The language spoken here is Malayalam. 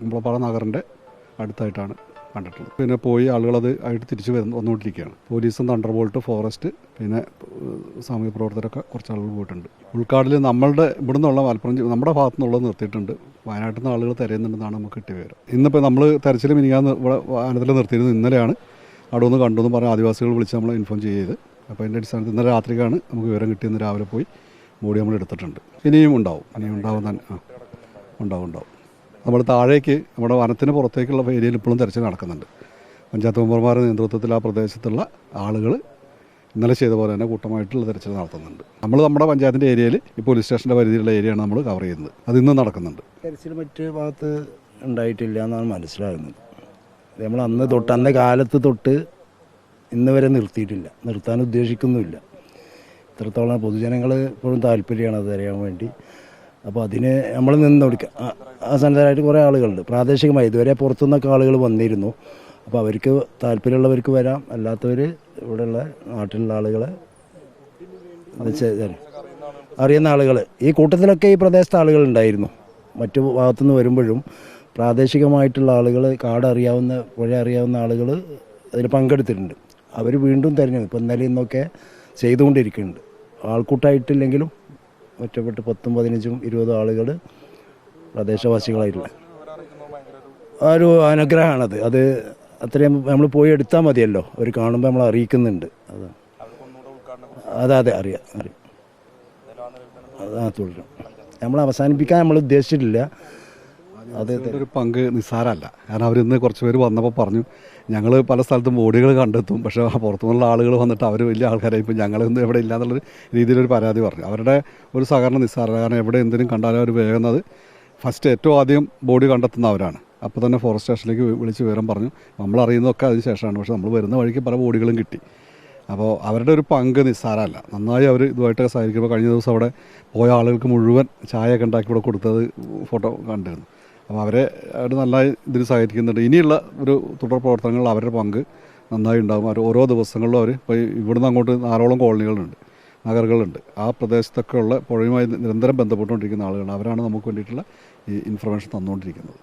കുമ്പളപ്പാറ നഗറിൻ്റെ അടുത്തായിട്ടാണ് കണ്ടിട്ടുള്ളത്. പിന്നെ പോയി ആളുകളത് ആയിട്ട് തിരിച്ച് വന്നുകൊണ്ടിരിക്കുകയാണ്. പോലീസും തണ്ടർബോൾട്ട്, ഫോറസ്റ്റ്, പിന്നെ സാമൂഹ്യ പ്രവർത്തകരൊക്കെ കുറച്ച് ആളുകൾ പോയിട്ടുണ്ട്. ഉൾക്കാടിൽ നമ്മളുടെ ഇവിടെ നിന്നുള്ള മലപ്പുറം നമ്മുടെ ഭാഗത്തു നിന്നുള്ളത് നിർത്തിയിട്ടുണ്ട്. വയനാട്ടിൽ നിന്ന് ആളുകൾ തിരയുന്നുണ്ടെന്നാണ് നമുക്ക് കിട്ടിയ വിവരം. ഇന്നിപ്പോൾ നമ്മൾ തെരച്ചിൽ മിനിങ്ങാന്ന് ഇവിടെ വാഹനത്തിൽ നിർത്തിയിരുന്നത്. ഇന്നലെയാണ് അവിടെ ഒന്ന് കണ്ടു എന്ന് പറഞ്ഞ ആദിവാസികൾ വിളിച്ച് നമ്മൾ ഇൻഫോം ചെയ്ത്. അപ്പോൾ അതിൻ്റെ അടിസ്ഥാനത്തിൽ ഇന്നലെ രാത്രിക്കാണ് നമുക്ക് വിവരം കിട്ടിയെന്ന് രാവിലെ പോയി ബോഡി നമ്മൾ എടുത്തിട്ടുണ്ട്. ഇനിയും ഉണ്ടാവും തന്നെ ഉണ്ടാവും. നമ്മൾ താഴേക്ക് നമ്മുടെ വനത്തിന് പുറത്തേക്കുള്ള ഏരിയയിൽ ഇപ്പോഴും തെരച്ചിൽ നടക്കുന്നുണ്ട്. പഞ്ചായത്ത് മെമ്പർമാരുടെ നേതൃത്വത്തിൽ ആ പ്രദേശത്തുള്ള ആളുകൾ ഇന്നലെ ചെയ്ത പോലെ തന്നെ കൂട്ടമായിട്ടുള്ള തെരച്ചിൽ നടത്തുന്നുണ്ട്. നമ്മൾ നമ്മുടെ പഞ്ചായത്തിൻ്റെ ഏരിയയിൽ ഈ പോലീസ് സ്റ്റേഷൻ്റെ പരിധിയിലുള്ള ഏരിയയാണ് നമ്മൾ കവർ ചെയ്യുന്നത്. അത് ഇന്നും നടക്കുന്നുണ്ട്. തെരച്ചിൽ മറ്റ് ഭാഗത്ത് ഉണ്ടായിട്ടില്ല എന്നാണ് മനസ്സിലാകുന്നത്. നമ്മൾ അന്ന് കാലത്ത് തൊട്ട് ഇന്ന് വരെ നിർത്തിയിട്ടില്ല, നിർത്താൻ ഉദ്ദേശിക്കുന്നുമില്ല. ഇത്രത്തോളം പൊതുജനങ്ങൾ ഇപ്പോഴും താല്പര്യമാണ് അത് അറിയാൻ വേണ്ടി. അപ്പോൾ അതിന് നമ്മൾ നിന്ന് കൊടുക്കുക. സന്നദ്ധരായിട്ട് കുറേ ആളുകളുണ്ട് പ്രാദേശികമായി. ഇതുവരെ പുറത്തുനിന്നൊക്കെ ആളുകൾ വന്നിരുന്നു. അപ്പോൾ അവർക്ക് താല്പര്യമുള്ളവർക്ക് വരാം, അല്ലാത്തവർ ഇവിടെയുള്ള നാട്ടിലുള്ള ആളുകളെ അറിയുന്ന ആളുകൾ ഈ കൂട്ടത്തിലൊക്കെ ഈ പ്രദേശത്തെ ആളുകളുണ്ടായിരുന്നു. മറ്റു ഭാഗത്തുനിന്ന് വരുമ്പോഴും പ്രാദേശികമായിട്ടുള്ള ആളുകൾ, കാട് അറിയാവുന്ന, പുഴ അറിയാവുന്ന ആളുകൾ അതിൽ പങ്കെടുത്തിട്ടുണ്ട്. അവർ വീണ്ടും തിരഞ്ഞു ഇപ്പോൾ ഇന്നലെ ഇന്നൊക്കെ ചെയ്തുകൊണ്ടിരിക്കുന്നുണ്ട്. ആൾക്കൂട്ടായിട്ടില്ലെങ്കിലും ഒറ്റപ്പെട്ട് 10, 15, 20 ആളുകൾ പ്രദേശവാസികളായിട്ടുള്ള ഒരു അനുഗ്രഹമാണത്. അത് അത്രയും നമ്മൾ പോയി എടുത്താൽ മതിയല്ലോ. അവർ കാണുമ്പോൾ നമ്മൾ അറിയിക്കുന്നുണ്ട്. അതെ അറിയാം. തുടരും. നമ്മൾ അവസാനിപ്പിക്കാൻ നമ്മൾ ഉദ്ദേശിച്ചിട്ടില്ല. ഒരു പങ്ക് നിസ്സാരമല്ല. കാരണം അവരിന്ന് കുറച്ച് പേര് വന്നപ്പോൾ പറഞ്ഞു, ഞങ്ങൾ പല സ്ഥലത്തും ബോഡികൾ കണ്ടെത്തും, പക്ഷേ പുറത്തുനിന്നുള്ള ആളുകൾ വന്നിട്ട് അവർ വലിയ ആൾക്കാരായി ഇപ്പോൾ ഞങ്ങളൊന്നും ഇവിടെ ഇല്ല എന്നുള്ളൊരു രീതിയിലൊരു പരാതി പറഞ്ഞു. അവരുടെ ഒരു സഹകരണം നിസ്സാരമല്ല. കാരണം എവിടെ എന്തിനും കണ്ടാലും അവർ വേഗന്നത് ഫസ്റ്റ് ഏറ്റവും ആദ്യം ബോഡി കണ്ടെത്തുന്നവരാണ്. അപ്പോൾ തന്നെ ഫോറസ്റ്റ് സ്റ്റേഷനിലേക്ക് വിളിച്ച് വിവരം പറഞ്ഞു. നമ്മളറിയുന്നതൊക്കെ അതിന് ശേഷമാണ്. പക്ഷേ നമ്മൾ വരുന്ന വഴിക്ക് പല ബോഡികളും കിട്ടി. അപ്പോൾ അവരുടെ ഒരു പങ്ക് നിസ്സാരമല്ല. നന്നായി അവർ ഇതുമായിട്ടൊക്കെ സഹകരിക്കുമ്പോൾ കഴിഞ്ഞ ദിവസം അവിടെ പോയ ആളുകൾക്ക് മുഴുവൻ ചായയൊക്കെ ഉണ്ടാക്കി ഇവിടെ കൊടുത്തത് ഫോട്ടോ കണ്ടിരുന്നു. അപ്പോൾ അവർ നന്നായി ഇതിന് സഹകരിക്കുന്നുണ്ട്. ഇനിയുള്ള ഒരു തുടർ പ്രവർത്തനങ്ങളിൽ അവരുടെ പങ്ക് നന്നായി ഉണ്ടാകും. അവർ ഓരോ ദിവസങ്ങളിലും അവർ ഇപ്പോൾ ഇവിടുന്ന് അങ്ങോട്ട് 4ഓളം കോളനികളുണ്ട്, നഗറുകളുണ്ട്. ആ പ്രദേശത്തൊക്കെ ഉള്ള പുഴയുമായി നിരന്തരം ബന്ധപ്പെട്ടുകൊണ്ടിരിക്കുന്ന ആളുകളാണ്. അവരാണ് നമുക്ക് വേണ്ടിയിട്ടുള്ള ഈ ഇൻഫർമേഷൻ തന്നുകൊണ്ടിരിക്കുന്നത്.